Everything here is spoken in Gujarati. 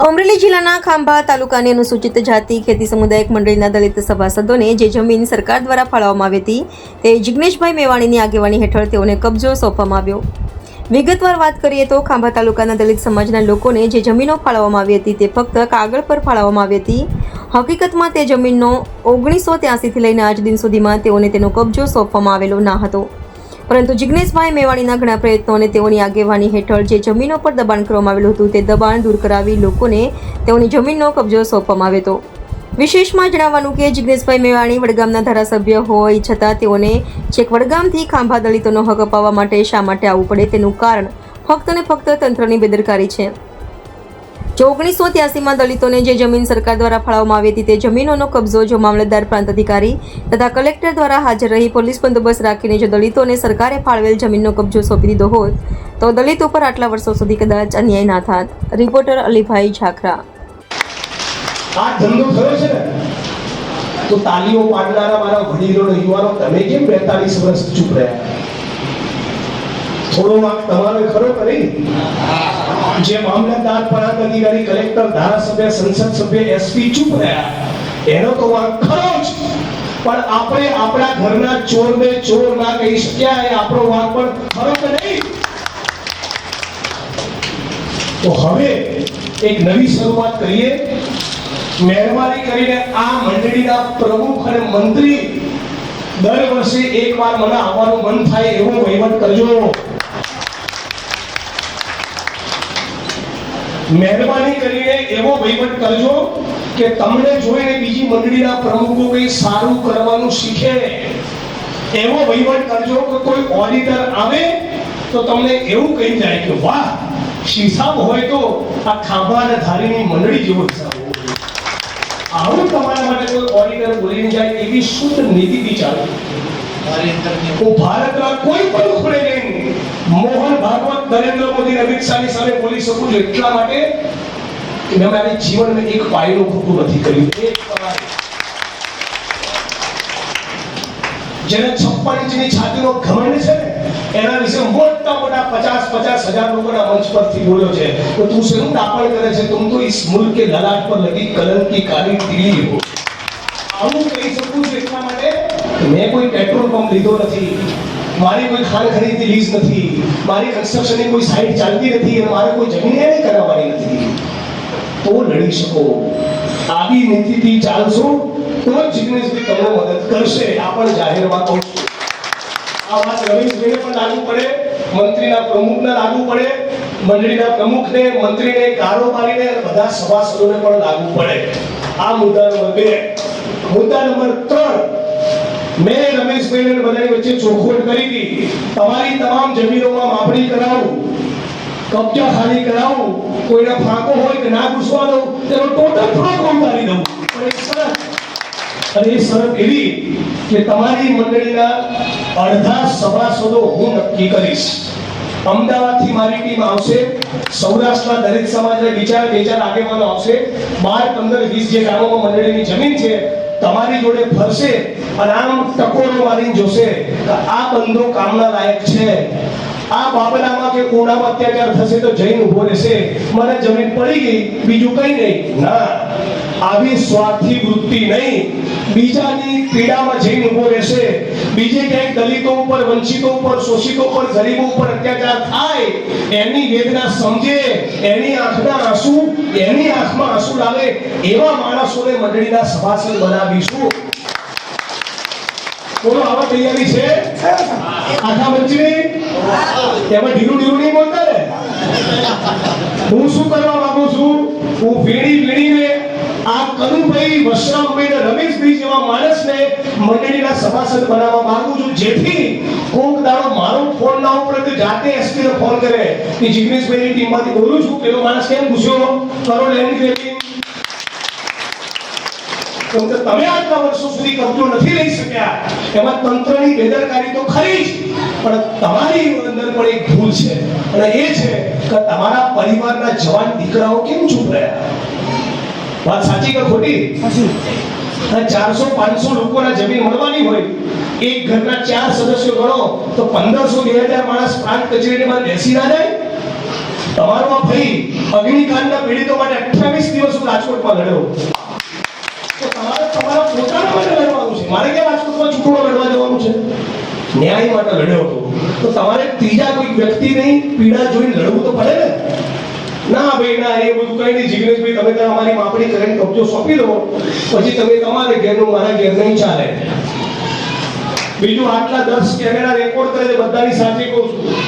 અમરેલી જિલ્લાના ખાંભા તાલુકાની અનુસૂચિત જાતિ ખેતી સમુદાયક મંડળીના દલિત સભાસદોને જે જમીન સરકાર દ્વારા ફાળવવામાં આવી હતી તે જિગ્નેશભાઈ મેવાણીની આગેવાની હેઠળ તેઓને કબજો સોંપવામાં આવ્યો. વિગતવાર વાત કરીએ તો ખાંભા તાલુકાના દલિત સમાજના લોકોને જે જમીનો ફાળવવામાં આવી હતી તે ફક્ત કાગળ પર ફાળવવામાં આવી હતી. હકીકતમાં તે જમીનનો 1983થી લઈને આજ દિન સુધીમાં તેઓને તેનો કબજો સોંપવામાં આવેલો ન હતો. પરંતુ જિગ્નેશભાઈ મેવાણીના ઘણા પ્રયત્નો અને તેઓની આગેવાની હેઠળ જે જમીનો પર દબાણ કરવામાં આવેલું હતું તે દબાણ દૂર કરાવી લોકોને તેઓની જમીનનો કબજો સોંપવામાં આવ્યો હતો. વિશેષમાં જણાવવાનું કે જિગ્નેશભાઈ મેવાણી વડગામના ધારાસભ્ય હોય છતાં તેઓને છેક વડગામથી ખાંભા દલિતોનો હક અપાવવા માટે શા માટે આવવું પડે તેનું કારણ ફક્ત અને ફક્ત તંત્રની બેદરકારી છે. જો 1983માં દલિતોને જે જમીન સરકાર દ્વારા ફાળવવામાં આવી હતી તે જમીનોનો કબજો જો મામલતદાર પ્રાંત અધિકારી તથા કલેક્ટર દ્વારા હાજર રહી પોલીસ બંદોબસ્ત રાખીને જો દલિતોને સરકારે ફાળવેલ જમીનનો કબજો સોંપી દીધો હોત તો દલિત ઉપર આટલા વર્ષો સુધી કદાચ અન્યાય ના થાત. રિપોર્ટર અલીભાઈ ઝાખરા. આ ધંધો થયો છે ને તો તાલીઓ પાડનારા મારા વડીલો યુવાનો તમે કેમ 42 વર્ષ ચૂપ રહ્યા? થોડો વાક તમારો ખરો કે નહીં? જે મામલતદાર પ્રાંત અધિકારી કલેક્ટર ધારાસભ્ય સંસદ સભ્ય એસપી ચૂપ રહ્યા એનો તો વાક ખરો જ, પણ આપણે આપણા ઘરના ચોરને ચોર ના કહી શક્યા એ આપણો વાક પણ ખરો કે નહીં? તો હવે એક નવી શરૂઆત કરીએ. મહેરબાની કરીને આ મંડળીના પ્રમુખ અને મંત્રી દર વર્ષે એકવાર મને આવવાનું મન થાય એવો વહીવટ કરજો. મહેરબાની કરીને એવો વહીવટ કરજો કે તમને જોઈને બીજી મંડળીના પ્રમુખો કંઈ સારું કરવાનું શીખે. એવો વહીવટ કરજો કે કોઈ ઓડિટર આવે તો તમને એવું કહી જાય કે વાહ, હિસાબ હોય તો આ ખાંભા અને ધારીની મંડળી જેવો હિસાબ હોય. આવું તમારા માટે કોઈ ઓડિટર બોલીને જાય એવી શુદ્ધ નીતિથી ચાલે. હું ભારતના કોઈ પણ ખૂણે જઈને મોહન ભાગવત, નરેન્દ્ર મોદી, અમિત શાહની સામે બોલી શકું છું એટલા માટે કે મેં મારા જીવનમાં એક પાયનું ખોટું નથી કર્યું. જેને 56 ઇંચની છાતીનો ઘમંડ છે ને એના વિશે મોટા 50 હજાર લોકોના મંચ પરથી બોલ્યો છે તો તું શેનું દાપણ કરે છે? તુમ તો ઇસ મુલ્ક કે લલાટ પર લગી કલમ કી કાલી તીલી હો. આવું કહી શકું છું એટલા માટે મેં કોઈ પેટ્રોલ પંપ લીધો નથી, મારી કોઈ ખાણ ખરીદની લીઝ નથી, મારી કન્સ્ટ્રક્શનની કોઈ સાઇટ ચાલતી નથી અને મારે કોઈ જમીન એને કરાવવાની નથી. તો લડી શકો. આવી નીતિથી ચાલશો તો જિગ્નેશભાઈ તમને મદદ કરશે. આ પણ જાહેરમાં કહું છું. આ વાત રમેશભાઈને પણ લાગુ પડે, મંત્રીના પ્રમુખને લાગુ પડે, મંડળીના પ્રમુખને, મંત્રીને, કારોબારીને, બધા સભાસદોને પણ લાગુ પડે. આ મુદ્દા નંબર 2. મુદ્દા નંબર 3, મેં રમેશભાઈને બધાની વચ્ચે ચોખવટ કરી હતી. તમારી તમામ જમીનોમાં માપણી કરાવું, કબજા ખાલી કરાવું, કોઈના ફાંકો હોય કે ના ઘૂસવા દઉં, તેનો ટોટલ ફાંકો ઉતારી દઉં. પણ એક શરત, અને એ શરત એવી કે તમારી મંડળીના અડધા સભાસદો હું નક્કી કરીશ. અમદાવાદથી મારી ટીમ આવશે, સૌરાષ્ટ્રના દલિત સમાજના બે ચાર આગેવાનો આવશે, 12, 15, 20 જે ગામોમાં મંડળીની જમીન છે તમારી જોડે ફરશે અને આમ ટકોરો મારીને જોશે કે આ બંધો કામના લાયક છે. આ બાબલામાં કે કોણામાં અત્યાચાર થશે તો જઈને ઉભો રહેશે, મને જમીન પડી ગઈ બીજું કઈ નહીં. ના, આવી સ્વાર્થી વૃત્તિ નહીં. બીજાની પીડામાં જઈને ઉભો રહેશે. બીજે ક્યાંક દલિતો ઉપર, વંચિતો ઉપર, શોષિતો ઉપર, ગરીબો ઉપર અત્યાચાર થાય એની વેદના સમજે, એની આંખના આંસુ એની આંખમાં આંસુ લાવે એવા માણસોને મંડળીના સભાસદ બનાવીશું. બોલો, આવા તૈયારી છે આખા મંચની? એમાં ઢીલું નહીં બોલતા ને. હું શું કરવા માંગુ છું? હું વીણીને આ કનુભાઈ, વશરામભાઈ ને રમેશભાઈ જેવા માણસને મંડળીના સભાસદ બનાવવા માંગુ છું, જેથી કોક દાડો મારો ફોન ના ઉપડે તો જાતે એસપી ને ફોન કરે કે જિગ્નેશભાઈની ટીમમાંથી બોલું છું, પેલો માણસ કેમ ઘૂસ્યો, કરો લેન્ડ ગ્રેબિંગ. કેમ કે તમે આટલા વર્ષો સુધી કબજો નથી લઈ શક્યા, એમાં તંત્રની બેદરકારી તો ખરી જ, પણ તમારી અંદર પણ એક ભૂલ છે અને એ છે કે તમારા પરિવારના જવાન દીકરાઓ કેમ ચૂપ રહ્યા? વાત સાચી કે ખોટી? 400-500 લોકોના જમીન મળવાની હોય, એક ઘરના 4 સદસ્યો ગણો તો 1500-2000 માણસ પ્રાંત કચેરીમાં બેસી ના જાય. તમારો આ ભાઈ અગ્નિકાંડના પીડિતો માટે 28 દિવસ હું રાજકોટમાં લડ્યો. તો તમારે તમારા પોતાના માટે લડવાનું છે. મારે ક્યાં રાજકોટમાં ચૂંટણીમાં લડવા જવાનું છે? ન્યાય માટે લડ્યો હતો. તો તમારે ત્રીજા કોઈ વ્યક્તિની પીડા જોઈને લડવું તો પડે ને. ના ભાઈ ના, એ બધું કઈ નહીં. જિગ્નેશભાઈ, તમે ત્યાં અમારી માપણી કરીને કબજો સોંપી દો, પછી તમે તમારે ઘેરનું, મારા ઘેર નહીં ચાલે. બીજું, આટલા 10 કેમેરા રેકોર્ડ કરે છે, બધાની સાથે કહું છું.